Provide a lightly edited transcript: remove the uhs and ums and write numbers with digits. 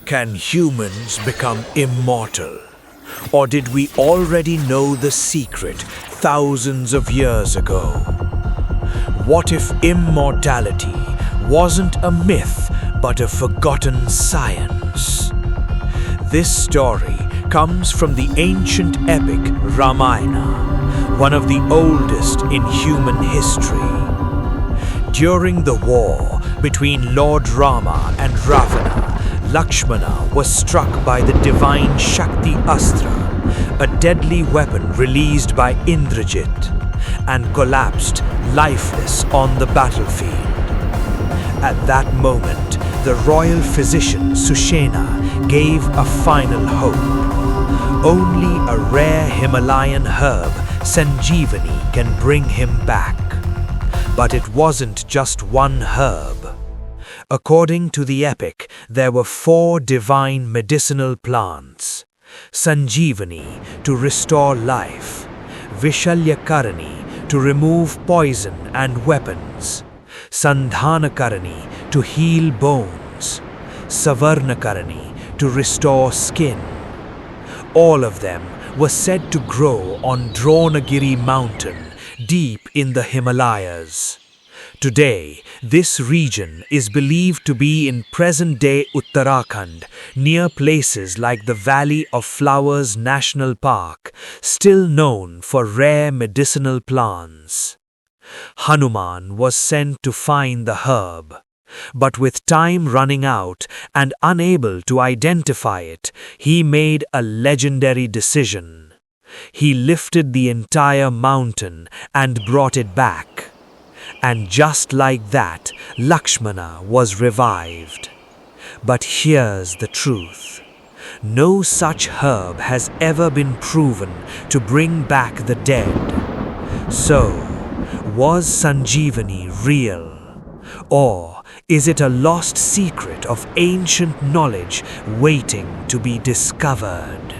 Can humans become immortal? Or did we already know the secret thousands of years ago? What if immortality wasn't a myth but a forgotten science? This story comes from the ancient epic Ramayana, one of the oldest in human history. During the war between Lord Rama and Ravana, Lakshmana was struck by the divine Shakti Astra, a deadly weapon released by Indrajit, and collapsed lifeless on the battlefield. At that moment, the royal physician Sushena gave a final hope. Only a rare Himalayan herb, Sanjeevani, can bring him back. But it wasn't just one herb. According to the epic, there were 4 divine medicinal plants: Sanjeevani to restore life, Vishalyakarani to remove poison and weapons, Sandhanakarani to heal bones, Savarnakarani to restore skin. All of them were said to grow on Dronagiri Mountain, deep in the Himalayas. Today, this region is believed to be in present-day Uttarakhand, near places like the Valley of Flowers National Park, still known for rare medicinal plants. Hanuman was sent to find the herb, but with time running out and unable to identify it, he made a legendary decision. He lifted the entire mountain and brought it back. And just like that, Lakshmana was revived. But here's the truth. No such herb has ever been proven to bring back the dead. So, was Sanjeevani real? Or is it a lost secret of ancient knowledge waiting to be discovered?